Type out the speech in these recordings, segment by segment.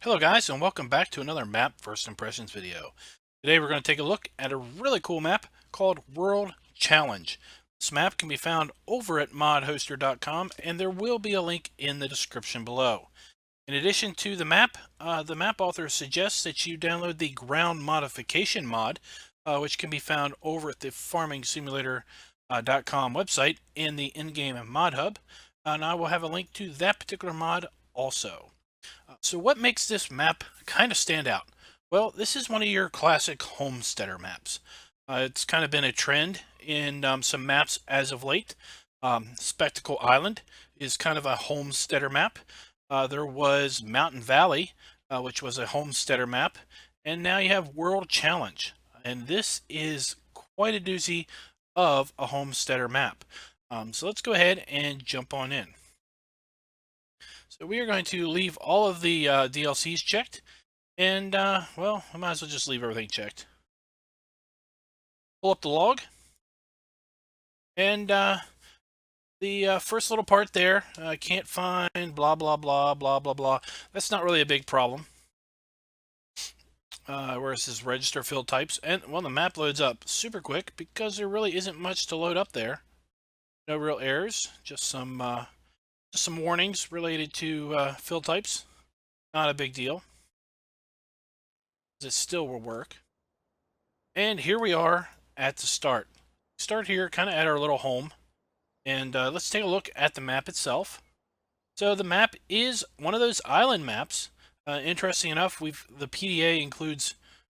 Hello guys, and welcome back to another map first impressions video. Today we're going to take a look at a really cool map called World Challenge. This map can be found over at modhoster.com, and there will be a link in the description below. In addition to the map author suggests that you download the ground modification mod, which can be found over at the farmingsimulator.com website in the in-game mod hub, and I will have a link to that particular mod also. So what makes this map kind of stand out? Well, this is one of your classic homesteader maps. It's kind of been a trend in some maps as of late. Spectacle Island is kind of a homesteader map. There was Mountain Valley, which was a homesteader map. And now you have World Challenge. And this is quite a doozy of a homesteader map. So let's go ahead and jump on in. So we are going to leave all of the DLCs checked, and well, I might as well just leave everything checked. Pull up the log, and the first little part there, can't find blah blah blah blah blah blah. That's not really a big problem. Where it says register field types, and well, the map loads up super quick because there really isn't much to load up there. No real errors, just some warnings related to field types. Not a big deal. It still will work. And here we are at the start. Start here kind of at our little home. And let's take a look at the map itself. So the map is one of those island maps. Interesting enough, the PDA includes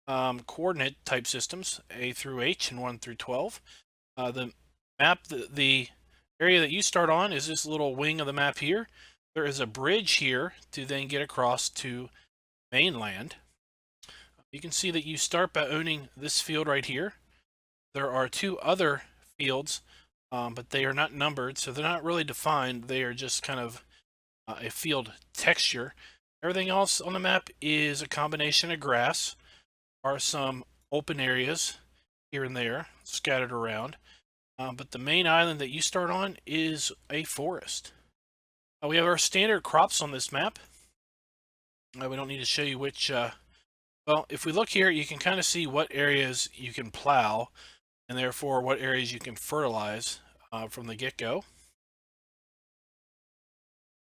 coordinate type systems, A through H and 1 through 12. The map, the area that you start on is this little wing of the map here. There is a bridge here to then get across to mainland. You can see that you start by owning this field right here. There are two other fields, but they are not numbered, so they're not really defined. They are just kind of a field texture. Everything else on the map is a combination of grass. There are some open areas here and there scattered around, but the main island that you start on is a forest. We have our standard crops on this map. We don't need to show you which. Well, if we look here, you can kind of see what areas you can plow, and therefore what areas you can fertilize from the get-go.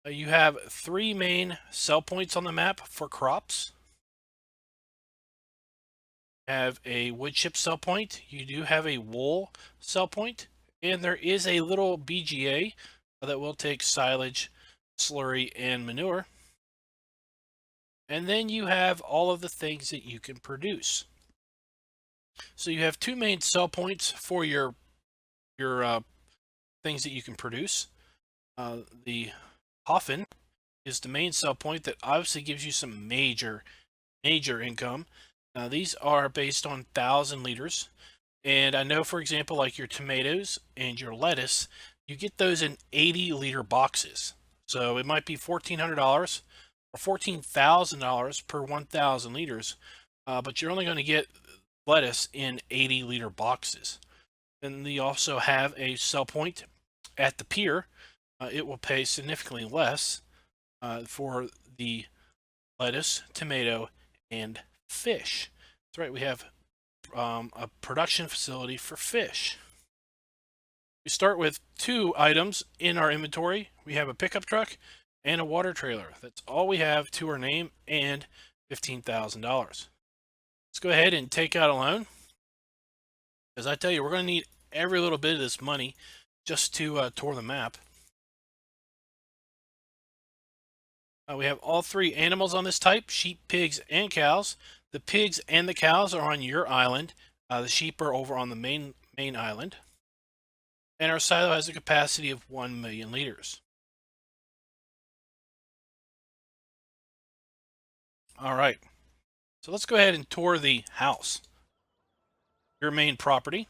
You have three main sell points on the map for crops. You have a wood chip sell point. You do have a wool sell point, and there is a little BGA that will take silage, slurry, and manure. And then you have all of the things that you can produce. So you have two main sell points for your things that you can produce. The coffin is the main sell point that obviously gives you some major income. Now these are based on 1,000 liters, and I know, for example, like your tomatoes and your lettuce, you get those in 80-liter boxes. So it might be $1,400 or $14,000 per 1,000 liters, but you're only going to get lettuce in 80-liter boxes. Then you also have a sell point at the pier. It will pay significantly less for the lettuce, tomato, and fish. That's right, we have a production facility for fish. We start with two items in our inventory. We have a pickup truck and a water trailer. That's all we have to our name and $15,000. Let's go ahead and take out a loan. As I tell you, we're going to need every little bit of this money just to tour the map. We have all three animals on this type: sheep, pigs, and cows. The pigs and the cows are on your island. The sheep are over on the main island. And our silo has a capacity of 1 million liters. All right, so let's go ahead and tour the house, your main property.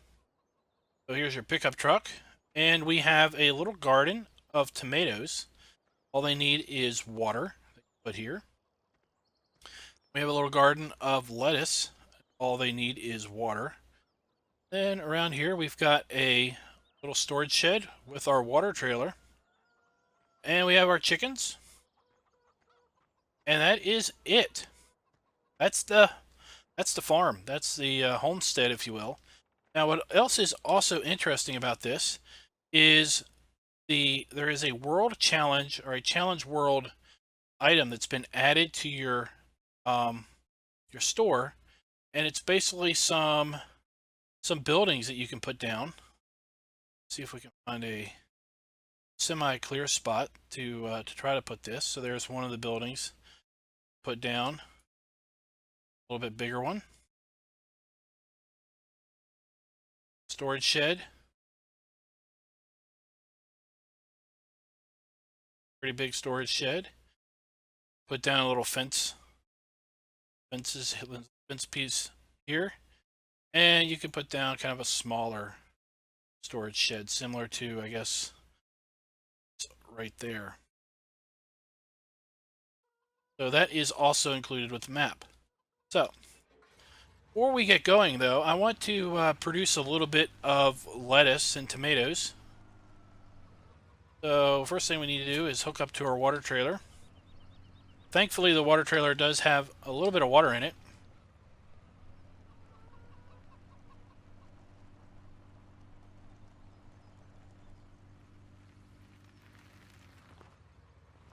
So here's your pickup truck, and we have a little garden of tomatoes. All they need is water. Put here. We have a little garden of lettuce. All they need is water. Then around here we've got a little storage shed with our water trailer. And we have our chickens. And that is it. That's the farm. That's the homestead, if you will. Now, what else is also interesting about this is there is a world challenge or a challenge world item that's been added to your store, and it's basically some buildings that you can put down. Let's see if we can find a semi-clear spot to try to put this. So there's one of the buildings put down, a little bit bigger one. Storage shed. Pretty big storage shed. Put down a little fence piece here. And you can put down kind of a smaller storage shed, similar to, I guess, right there. So that is also included with the map. So, before we get going, though, I want to produce a little bit of lettuce and tomatoes. So, first thing we need to do is hook up to our water trailer. Thankfully, the water trailer does have a little bit of water in it.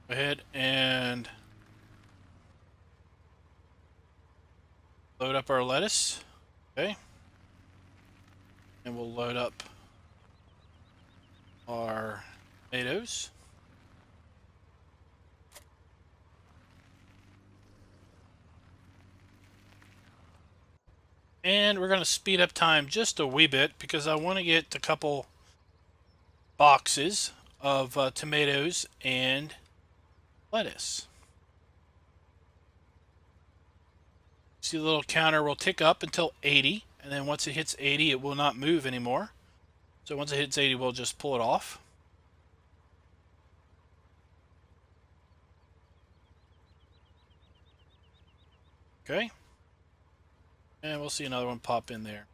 Go ahead and load up our lettuce. Okay. And we'll load up our tomatoes. And we're going to speed up time just a wee bit because I want to get a couple boxes of tomatoes and lettuce. See, the little counter will tick up until 80, and then once it hits 80, it will not move anymore. So once it hits 80, we'll just pull it off. Okay. And we'll see another one pop in there.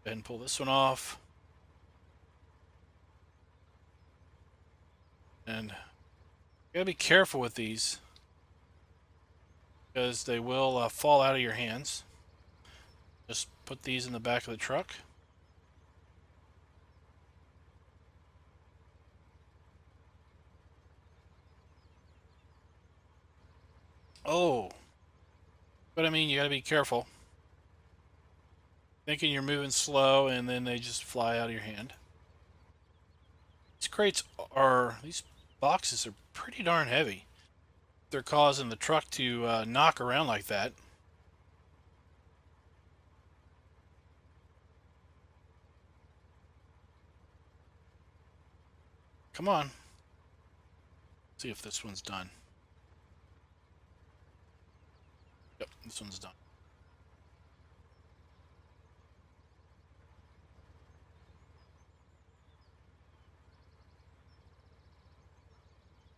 Go ahead and pull this one off. And you gotta be careful with these because they will fall out of your hands. Just put these in the back of the truck. Oh, but I mean, you gotta be careful. Thinking you're moving slow and then they just fly out of your hand. These boxes are pretty darn heavy. They're causing the truck to knock around like that. Come on. See if this one's done. Yep, this one's done.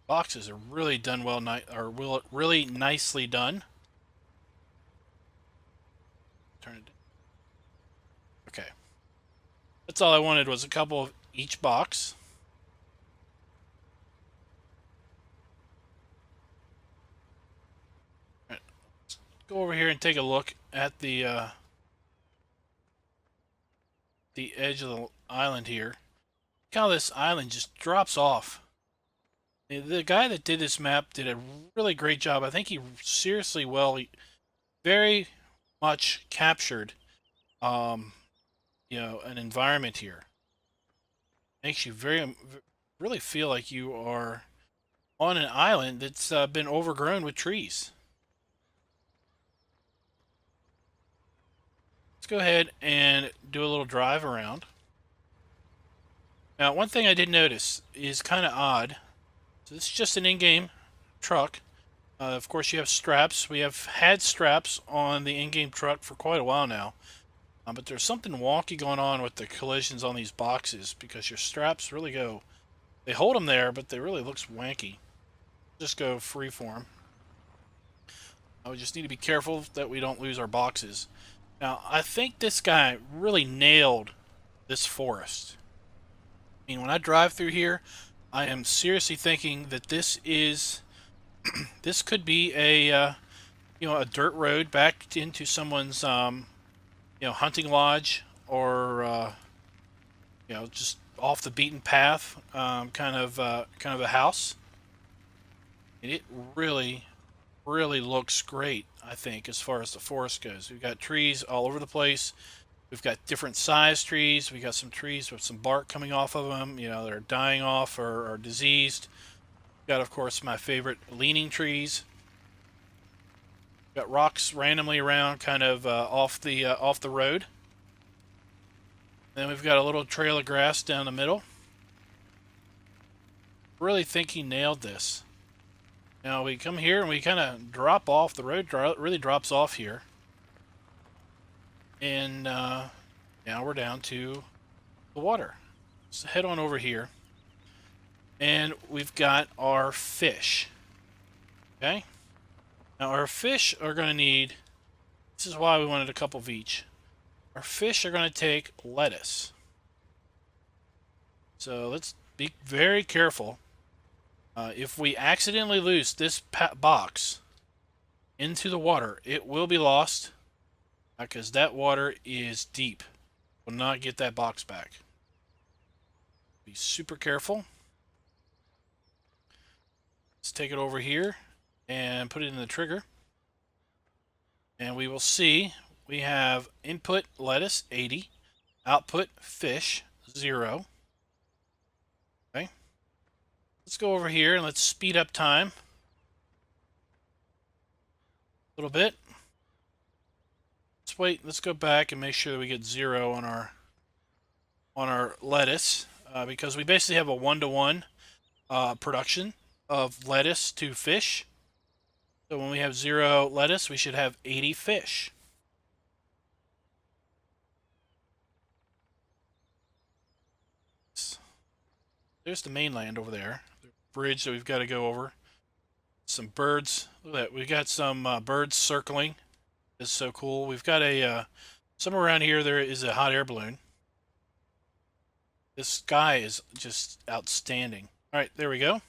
Boxes are really done well, really nicely done. Turn it. Okay. That's all I wanted was a couple of each box. All right. Let's go over here and take a look at the edge of the island here. Look how this island just drops off. The guy that did this map did a really great job. I think he seriously very much captured, an environment here. Makes you really feel like you are on an island that's been overgrown with trees. Let's go ahead and do a little drive around. Now, one thing I did notice is kind of odd. So this is just an in-game truck. Of course, you have straps. We have had straps on the in-game truck for quite a while now. But there's something wonky going on with the collisions on these boxes because your straps really go... They hold them there, but they really looks wanky. Just go freeform. We just need to be careful that we don't lose our boxes. Now, I think this guy really nailed this forest. I mean, when I drive through here, I am seriously thinking that this is This could be a a dirt road back into someone's hunting lodge, or just off the beaten path, kind of a house. And it really looks great, I think, as far as the forest goes. We've got trees all over the place. We've got different size trees. We got some trees with some bark coming off of them, that are dying off or are diseased. We've got, of course, my favorite leaning trees. We've got rocks randomly around, kind of off the road. Then we've got a little trail of grass down the middle. Really think he nailed this. Now we come here and we kind of drop off. The road really drops off here. And now we're down to the water. So head on over here. And we've got our fish. Okay? Now our fish are going to need... This is why we wanted a couple of each. Our fish are going to take lettuce. So let's be very careful. If we accidentally lose this box into the water, it will be lost, because that water is deep. We'll not get that box back. Be super careful. Let's take it over here and put it in the trigger. And we will see we have input lettuce 80, output fish 0. Okay. Let's go over here and let's speed up time a little bit. Let's wait. Let's go back and make sure that we get 0 on our lettuce, because we basically have a 1-to-1 production of lettuce to fish. So when we have 0 lettuce, we should have 80 fish. There's the mainland over there. The bridge that we've got to go over. Some birds. Look at that. We've got some birds circling. It's so cool. We've got somewhere around here there is a hot air balloon. This sky is just outstanding. All right, there we go.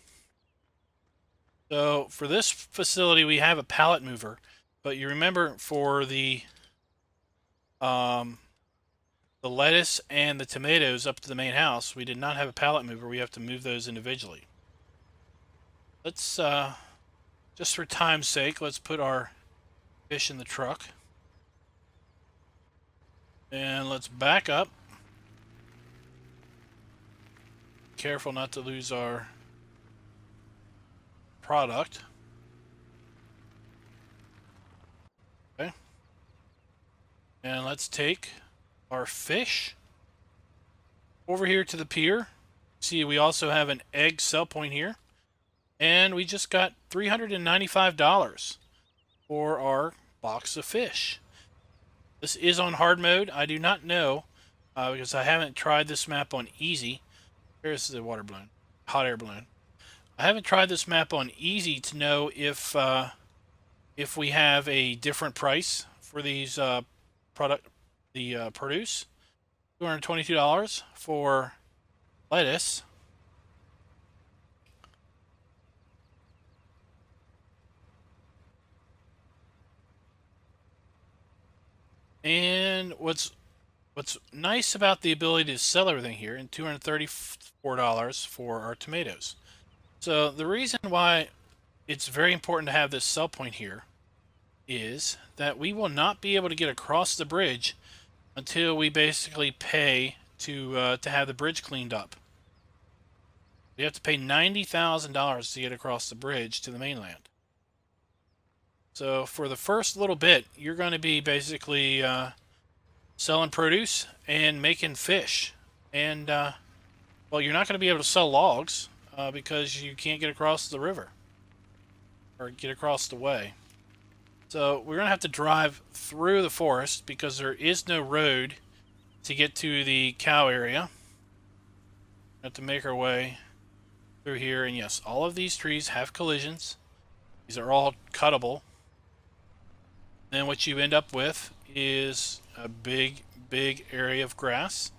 So for this facility, we have a pallet mover, but you remember for the lettuce and the tomatoes up to the main house, we did not have a pallet mover. We have to move those individually. Let's just for time's sake, let's put our fish in the truck, and let's back up. Careful not to lose our product. Okay. And let's take our fish over here to the pier. See, we also have an egg sell point here. And we just got $395 for our box of fish. This is on hard mode. I do not know, because I haven't tried this map on easy. Here's the water balloon, hot air balloon. I haven't tried this map on easy to know if we have a different price for these produce. $222 for lettuce. And what's nice about the ability to sell everything here, and $234 for our tomatoes. So the reason why it's very important to have this sell point here is that we will not be able to get across the bridge until we basically pay to have the bridge cleaned up. We have to pay $90,000 to get across the bridge to the mainland. So for the first little bit, you're going to be basically selling produce and making fish. And, well, you're not going to be able to sell logs because you can't get across the river or get across the way. So we're going to have to drive through the forest because there is no road to get to the cow area. We have to make our way through here. And yes, all of these trees have collisions. These are all cuttable. And what you end up with is a big area of grass.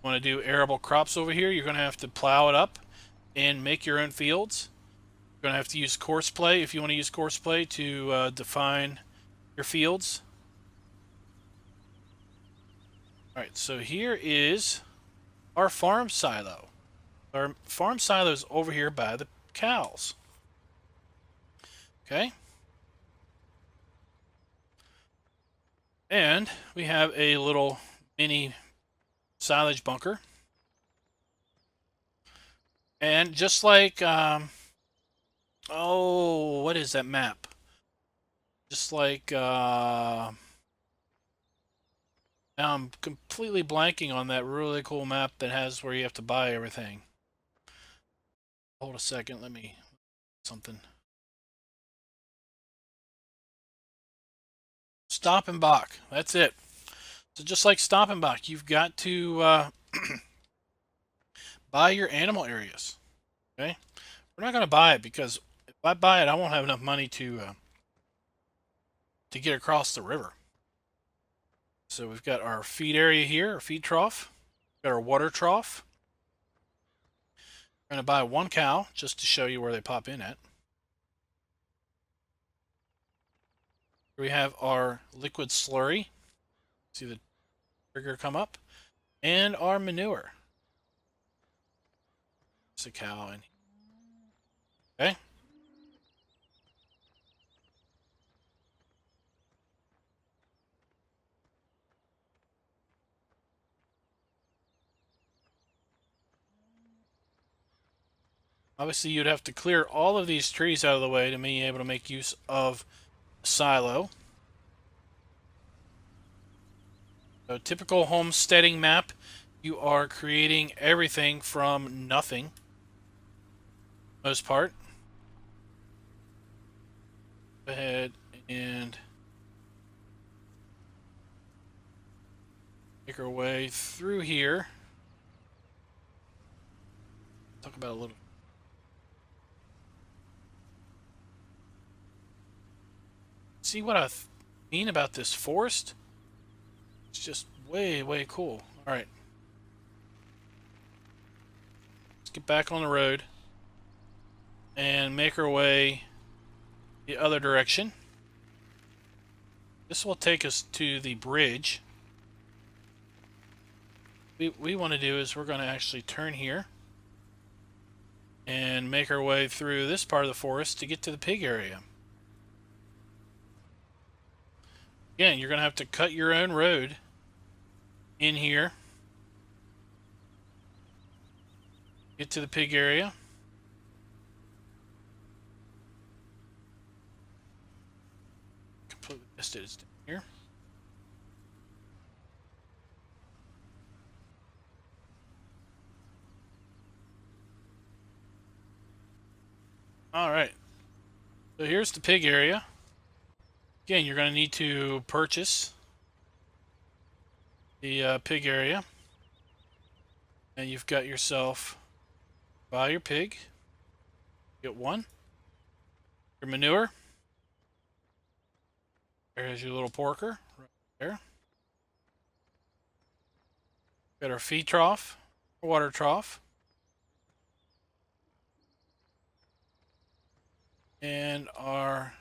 Want to do arable crops over here, you're going to have to plow it up and make your own fields. You're going to have to use courseplay if you want to use courseplay to define your fields. All right, so here is our farm silo. Our farm silo is over here by the cows. Okay. And we have a little mini silage bunker. And just like, oh, what is that map? Just like, now I'm completely blanking on that really cool map that has where you have to buy everything. Hold a second, let me, something. Stop and Bach, that's it. So just like Stop and Bach, you've got to buy your animal areas. Okay, we're not going to buy it because if I buy it, I won't have enough money to get across the river. So we've got our feed area here, our feed trough. We've got our water trough. We're going to buy one cow just to show you where they pop in at. Here we have our liquid slurry. See the trigger come up, and our manure. It's a cow in here. Okay. Obviously, you'd have to clear all of these trees out of the way to be able to make use of the silo. So, typical homesteading map, you are creating everything from nothing, most part. Go ahead and make our way through here. Talk about a little. See what I mean about this forest? It's just way, way cool. All right. Let's get back on the road and make our way the other direction. This will take us to the bridge. We want to do is we're going to actually turn here and make our way through this part of the forest to get to the pig area. Again, you're going to have to cut your own road in here. Get to the pig area. Completely missed it. It's down here. All right. So here's the pig area. Again, you're going to need to purchase the pig area. And you've got yourself, buy your pig. Get one. Your manure. There's your little porker right there. Got our feed trough, water trough. And our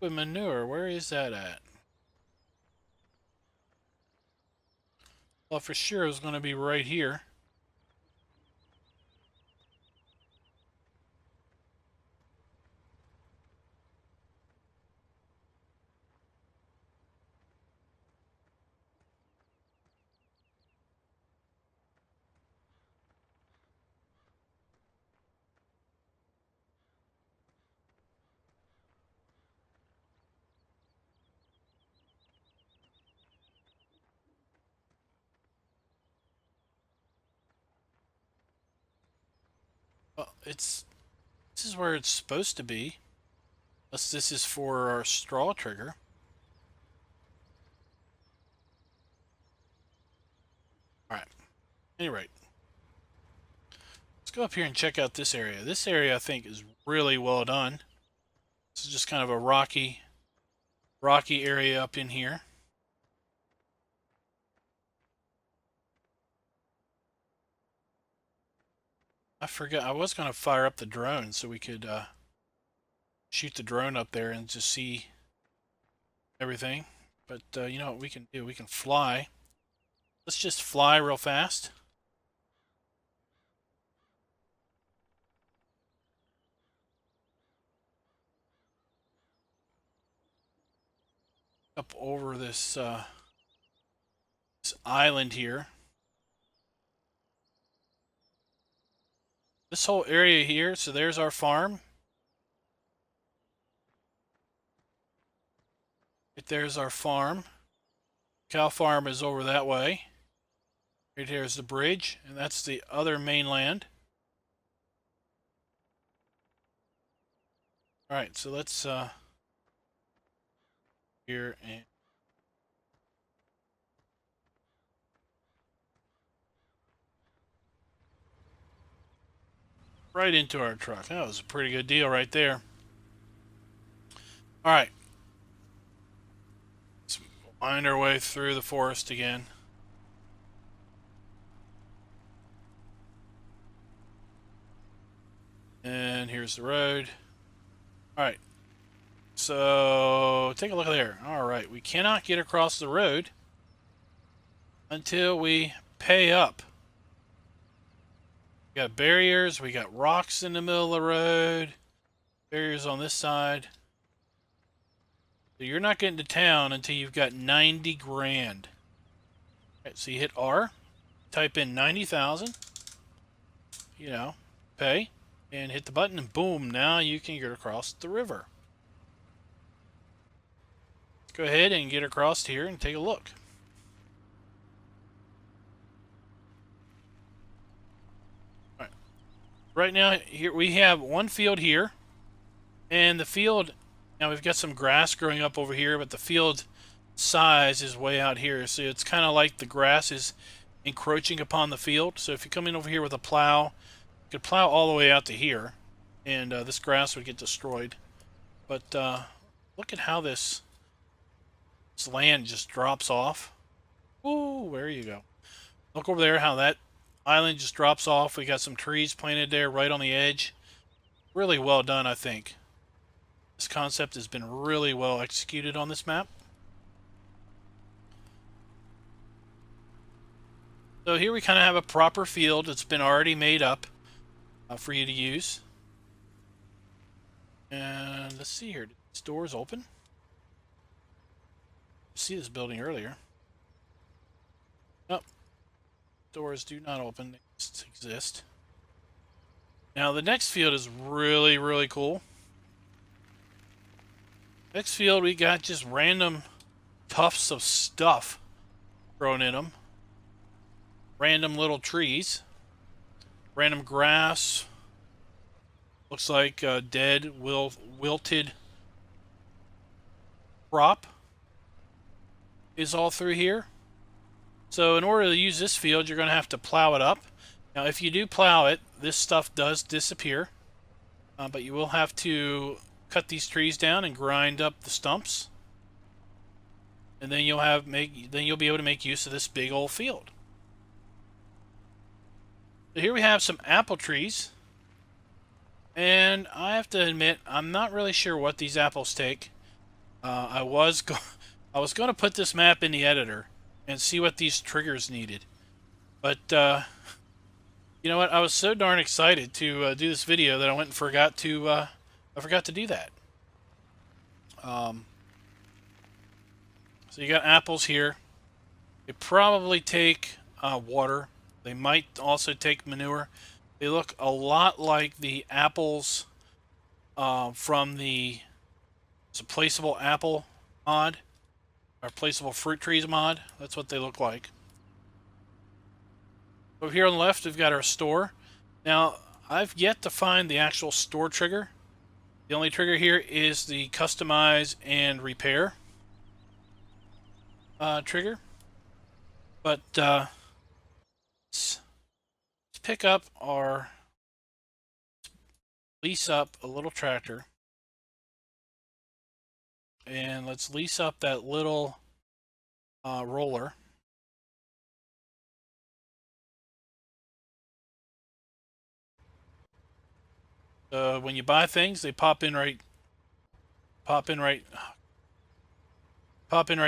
manure, where is that at? Well, for sure it's going to be right here. Well, this is where it's supposed to be. Unless this is for our straw trigger. Alright. At any rate. Let's go up here and check out this area. This area I think is really well done. This is just kind of a rocky area up in here. I forgot. I was going to fire up the drone so we could shoot the drone up there and just see everything. But you know what we can do? We can fly. Let's just fly real fast. Up over this this island here. This whole area here. So there's our farm. Right there's our farm. Cow farm is over that way. Right here is the bridge, and that's the other mainland. All right, so let's here and right into our truck. That was a pretty good deal right there. All right, let's wind our way through the forest again. And here's the road. All right, so take a look there. All right, we cannot get across the road until we pay up. We got barriers, we got rocks in the middle of the road, barriers on this side. So you're not getting to town until you've got 90 grand. All right, so you hit R, type in 90,000, you know, pay, and hit the button, and boom, now you can get across the river. Go ahead and get across here and take a look. All right. Right now, here we have one field here, and the field, now we've got some grass growing up over here, but the field size is way out here, so it's kind of like the grass is encroaching upon the field. So if you come in over here with a plow, you could plow all the way out to here, and this grass would get destroyed. But look at how this land just drops off. Ooh, there you go. Look over there how that island just drops off. We got some trees planted there right on the edge. Really well done, I think. This concept has been really well executed on this map. So here we kind of have a proper field that's been already made up for you to use. And let's see here. Did these doors open? See this building earlier. Nope. Doors do not open. They just exist. Now the next field is really, really cool. Next field we got just random tufts of stuff growing in them. Random little trees. Random grass. Looks like dead, wilted crop is all through here. So in order to use this field, you're going to have to plow it up. Now, if you do plow it, this stuff does disappear. But you will have to cut these trees down and grind up the stumps. And then you'll be able to make use of this big old field. So here we have some apple trees. And I have to admit, I'm not really sure what these apples take. I was going to put this map in the editor and see what these triggers needed. But, you know what? I was so darn excited to do this video that I went and forgot to do that. So you got apples here. They probably take water. They might also take manure. They look a lot like the apples from the Placeable Apple mod, or Placeable Fruit Trees mod. That's what they look like. Over here on the left, we've got our store. Now, I've yet to find the actual store trigger. The only trigger here is the customize and repair trigger. But let's pick up our, lease up a little tractor. And let's lease up that little roller. When you buy things, they pop in right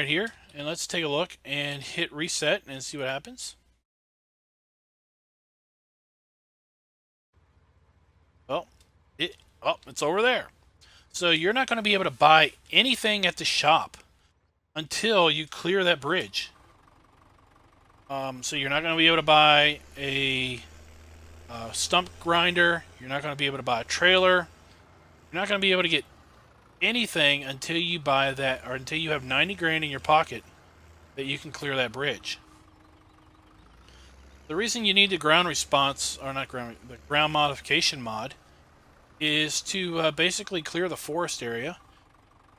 here. And let's take a look and hit reset and see what happens. Well, it's over there. So you're not going to be able to buy anything at the shop until you clear that bridge. So you're not going to be able to buy a stump grinder. You're not going to be able to buy a trailer. You're not going to be able to get anything until you buy that, or until you have 90 grand in your pocket that you can clear that bridge. The reason you need the ground response, or not ground, the ground modification mod, is to basically clear the forest area.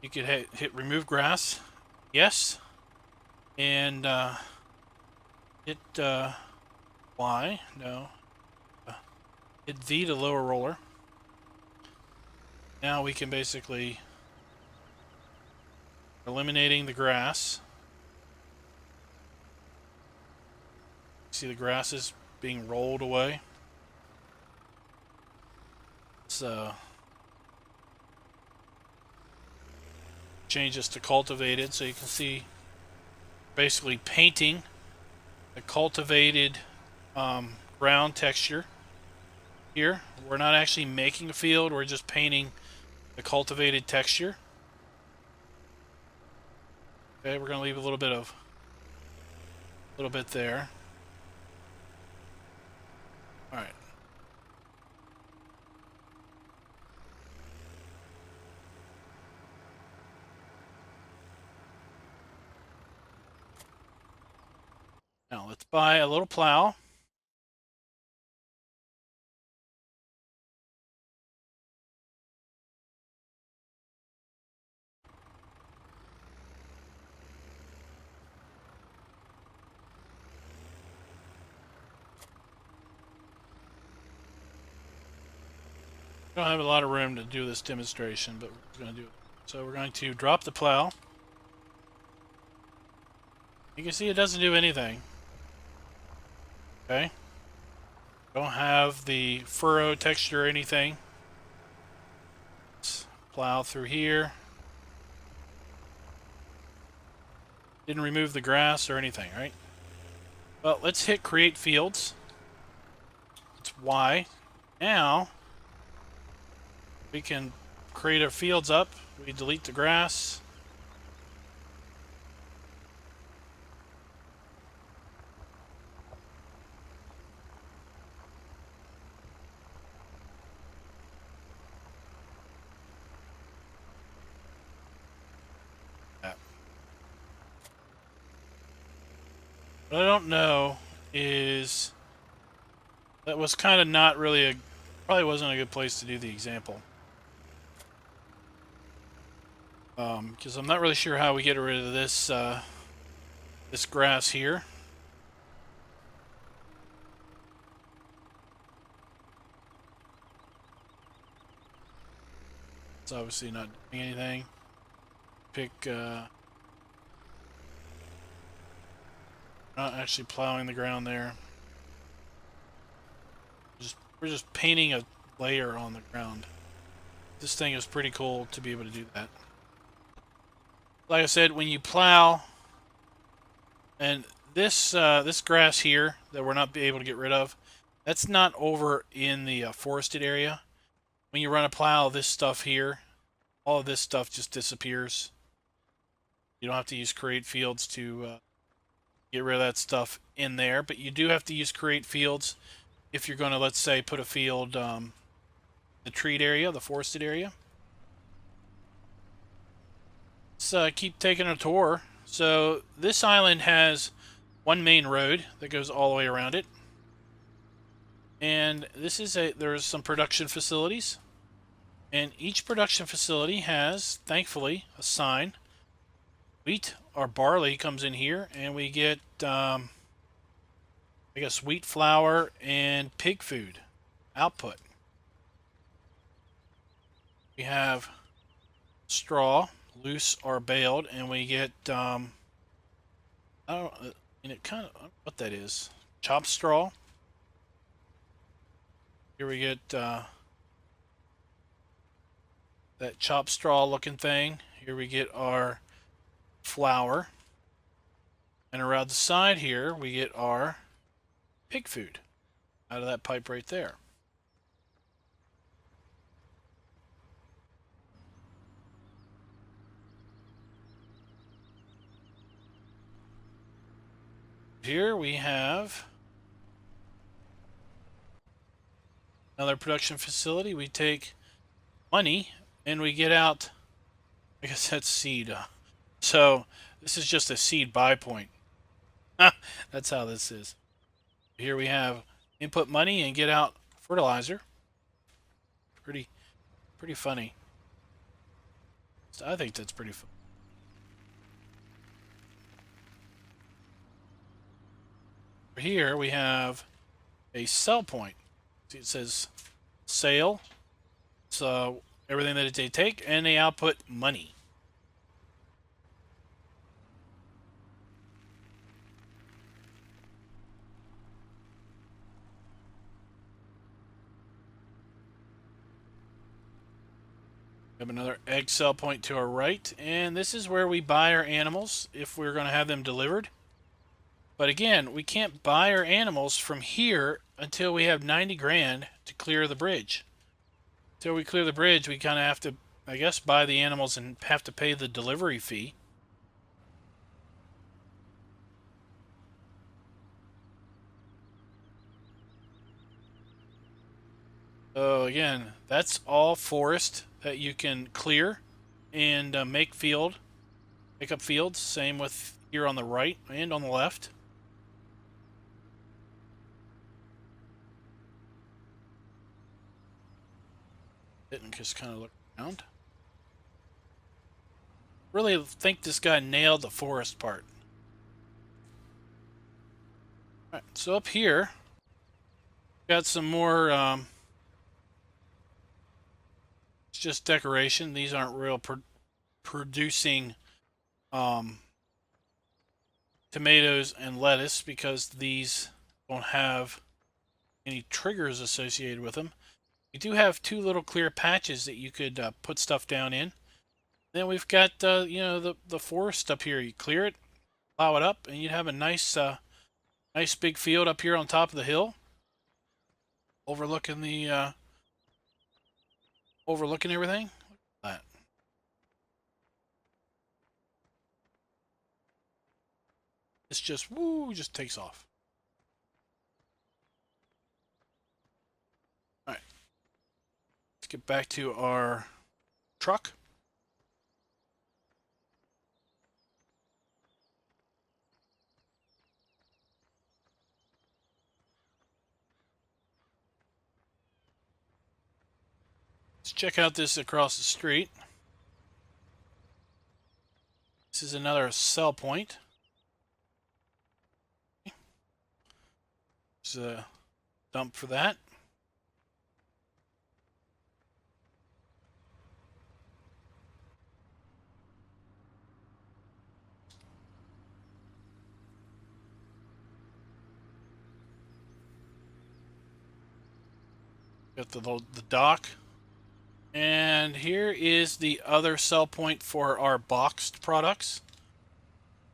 You could hit remove grass, yes, and hit Y, no, hit V to lower roller. Now we can basically eliminating the grass. See the grass is being rolled away. So change this to cultivated so you can see basically painting the cultivated ground texture here. We're not actually making a field, we're just painting the cultivated texture. Okay, we're going to leave a little bit there. All right. Now let's buy a little plow. We don't have a lot of room to do this demonstration, but we're going to do it. So we're going to drop the plow. You can see it doesn't do anything. Okay. Don't have the furrow texture or anything. Let's plow through here. Didn't remove the grass or anything, right? Well, let's hit create fields. It's Y. Now we can create our fields up. We delete the grass. What I don't know is that was kind of not really probably wasn't a good place to do the example. Because I'm not really sure how we get rid of this this grass here. It's obviously not doing anything. Pick not actually plowing the ground there. We're just painting a layer on the ground. This thing is pretty cool to be able to do that. Like I said, when you plow, and this this grass here that we're not able to get rid of, that's not over in the forested area. When you run a plow, this stuff here, all of this stuff just disappears. You don't have to use create fields to get rid of that stuff in there, but you do have to use create fields if you're going to, let's say, put a field the treed area, the forested area. Let's keep taking a tour. So this island has one main road that goes all the way around it, and this is there's some production facilities, and each production facility has, thankfully, a sign. Wheat or barley comes in here, and we get I guess wheat flour and pig food output. We have straw, loose or baled, and we get I don't and it kind of, I don't know what that is. Chopped straw. Here we get that chopped straw looking thing. Here we get our flour. And around the side here, we get our pig food out of that pipe right there. Here we have another production facility. We take money and we get out, I guess that's seed. So this is just a seed buy point. That's how this is. Here we have input money and get out fertilizer. Pretty funny. I think that's pretty fun. Here we have a sell point. See, it says sale. So everything that they take, and they output money. We have another egg sell point to our right, and this is where we buy our animals if we're going to have them delivered. But again, we can't buy our animals from here until we have 90 grand to clear the bridge. Until we clear the bridge, we kind of have to, I guess, buy the animals and have to pay the delivery fee. So again, that's all forest that you can clear and make up fields. Same with here on the right and on the left. And just kind of look around. Really think this guy nailed the forest part. All right, so up here, got some more. It's just decoration. These aren't real producing tomatoes and lettuce because these don't have any triggers associated with them. We do have two little clear patches that you could put stuff down in. Then we've got you know, the forest up here. You clear it, plow it up, and you'd have a nice nice big field up here on top of the hill, overlooking the overlooking everything. Look at that. It's just woo, just takes off. All right, let's get back to our truck. Let's check out this across the street. This is another sell point. There's a dump for that. Got the dock. And here is the other sell point for our boxed products.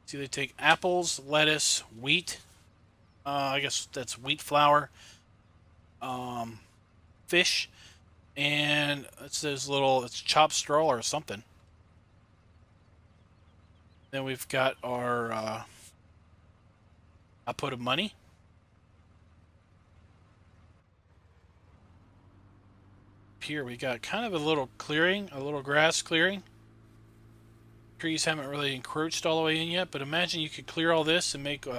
See, they take apples, lettuce, wheat. I guess that's wheat flour, fish, and it's those little, it's chopped straw or something. Then we've got our output of money. Here we got kind of a little clearing, a little grass clearing. Trees haven't really encroached all the way in yet, but imagine you could clear all this and make you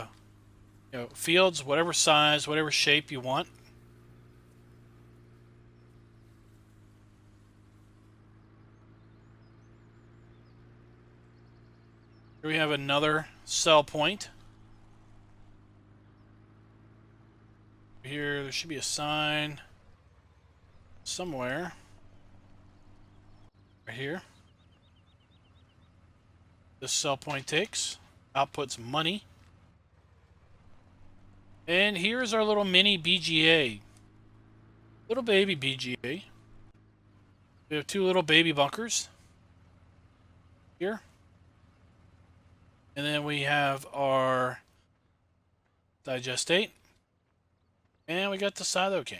know, fields, whatever size, whatever shape you want. Here we have another sell point. Here there should be a sign somewhere. Right here. This sell point takes, outputs money. And here's our little mini BGA. Little baby BGA. We have two little baby bunkers here. And then we have our digestate. And we got the Silo King.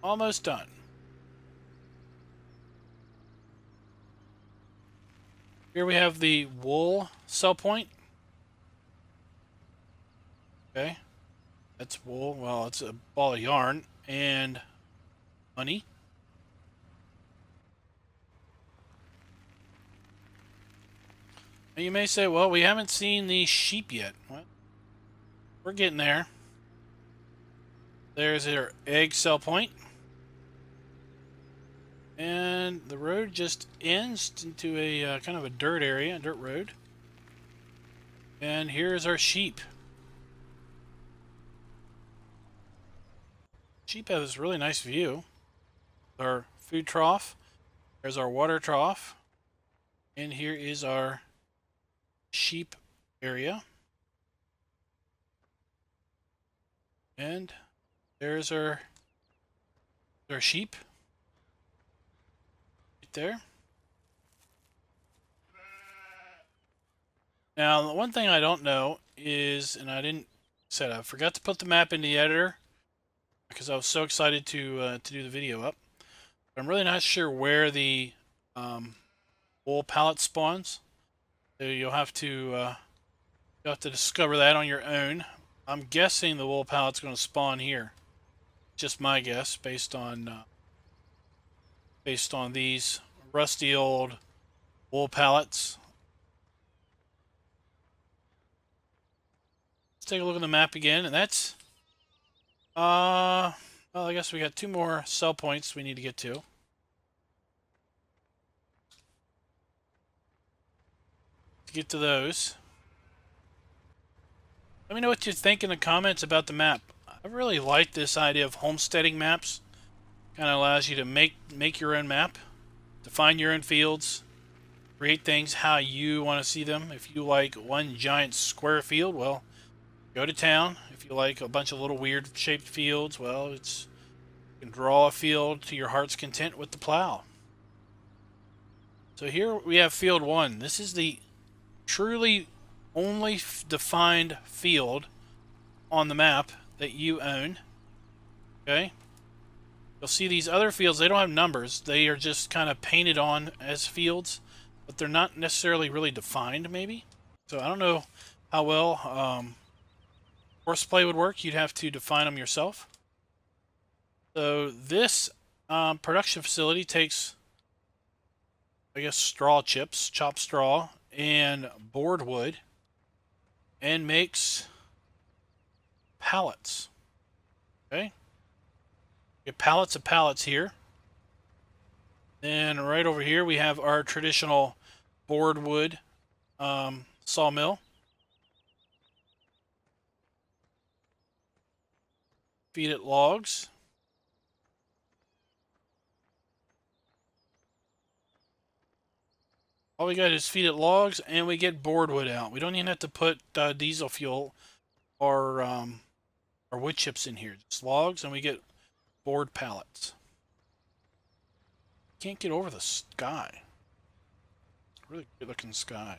Almost done. Here we have the wool sell point. Okay. That's wool. Well, it's a ball of yarn and money. And you may say, well, we haven't seen the sheep yet. Well, we're getting there. There's our egg sell point. And the road just ends into a kind of a dirt area, a dirt road. And here's our sheep. Sheep have this really nice view. Our food trough. There's our water trough. And here is our sheep area. And there's our sheep. Right there. Now, the one thing I don't know is, and I forgot to put the map in the editor because I was so excited to do the video up. But I'm really not sure where the wool pallet spawns. So you'll have to discover that on your own. I'm guessing the wool pallet's going to spawn here. Just my guess, based on these rusty old wool pallets. Let's take a look at the map again, and that's well, I guess we got two more sell points we need to get to. To get to those, let me know what you think in the comments about the map. I really like this idea of homesteading maps. Kind of allows you to make your own map, define your own fields, create things how you want to see them. If you like one giant square field, well, go to town. If you like a bunch of little weird shaped fields, well, you can draw a field to your heart's content with the plow. So here we have field 1. This is the truly only defined field on the map that you own. Okay? You'll see these other fields, they don't have numbers. They are just kind of painted on as fields, but they're not necessarily really defined, maybe. So I don't know how well horseplay would work. You'd have to define them yourself. So this production facility takes, I guess, straw chips, chopped straw, and board wood, and makes pallets. Okay? Get pallets of pallets here. And right over here we have our traditional board wood sawmill. Feed it logs. All we got is feed it logs, and we get board wood out. We don't even have to put diesel fuel or wood chips in here. Just logs, and we get board pallets. Can't get over the sky. Really good looking sky.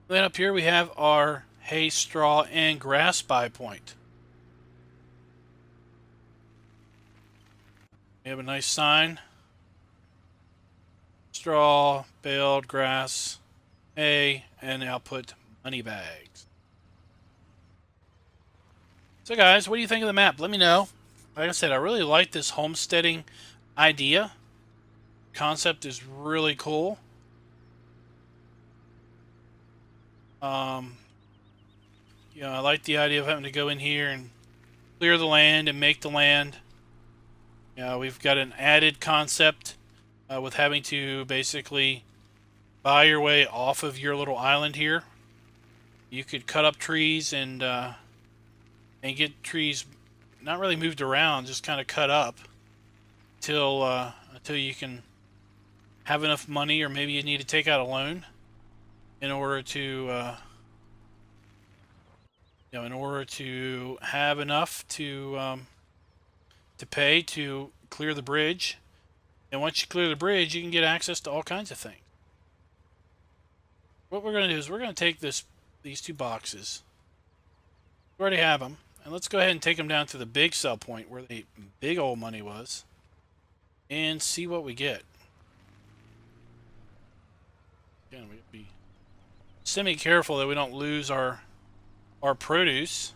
Then up here we have our hay, straw, and grass buy point. We have a nice sign. Straw, baled, grass, hay, and I'll put money bags. So guys, what do you think of the map? Let me know. Like I said, I really like this homesteading idea. Concept is really cool. You know, I like the idea of having to go in here and clear the land and make the land. You know, we've got an added concept with having to basically buy your way off of your little island here. You could cut up trees and get trees not really moved around, just kind of cut up until you can have enough money, or maybe you need to take out a loan in order to in order to have enough to pay to clear the bridge. And once you clear the bridge, you can get access to all kinds of things. What we're going to do is we're going to take these two boxes. We already have them. And let's go ahead and take them down to the big sell point where the big old money was. And see what we get. Again, we have to be semi-careful that we don't lose our produce.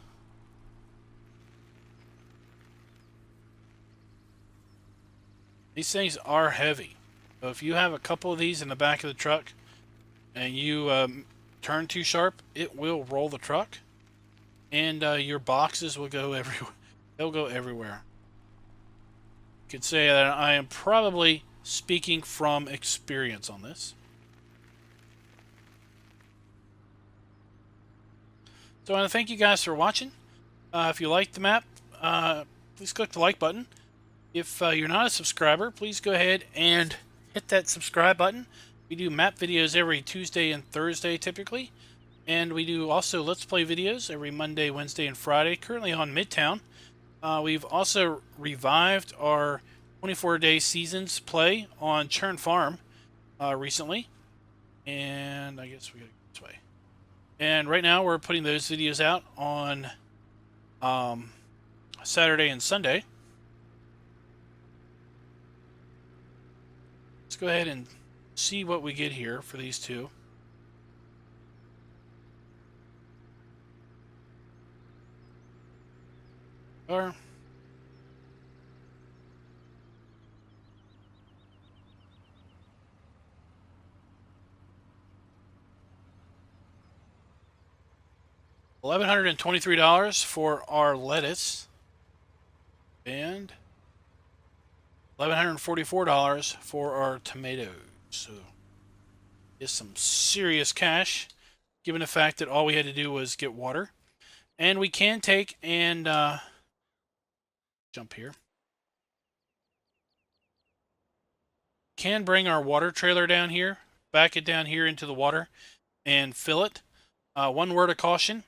These things are heavy. So if you have a couple of these in the back of the truck and you turn too sharp, it will roll the truck, and your boxes will go everywhere. They'll go everywhere. You could say that I am probably speaking from experience on this. So I want to thank you guys for watching. If you liked the map, please click the like button. If you're not a subscriber, please go ahead and hit that subscribe button. We do map videos every Tuesday and Thursday typically. And we do also Let's Play videos every Monday, Wednesday, and Friday, currently on Midtown. We've also revived our 24-day seasons play on Churn Farm recently. And I guess we gotta go this way. And right now we're putting those videos out on Saturday and Sunday. Let's go ahead and see what we get here for these two. Or $1,123 for our lettuce, and $1,144 for our tomatoes. So it's some serious cash, given the fact that all we had to do was get water. And we can take and jump here. Can bring our water trailer down here, back it down here into the water, and fill it. One word of caution: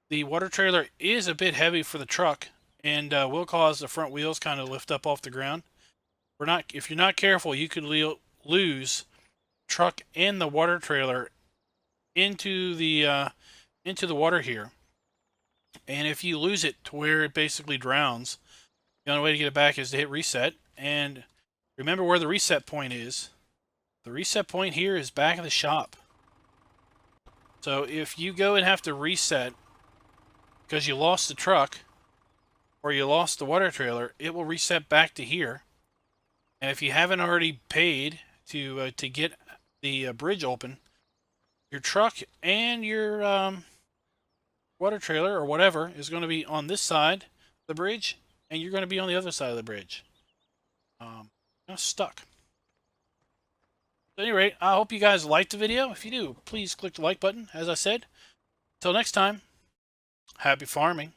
the water trailer is a bit heavy for the truck, and will cause the front wheels kind of lift up off the ground. If you're not careful, you could lose truck and the water trailer into the water here. And if you lose it to where it basically drowns, the only way to get it back is to hit reset. And remember where the reset point is. The reset point here is back of the shop. So if you go and have to reset because you lost the truck or you lost the water trailer, it will reset back to here. And if you haven't already paid to get the bridge open, your truck and your water trailer or whatever is going to be on this side of the bridge, and you're going to be on the other side of the bridge. Stuck. At any rate, I hope you guys liked the video. If you do, please click the like button, as I said. Until next time, happy farming.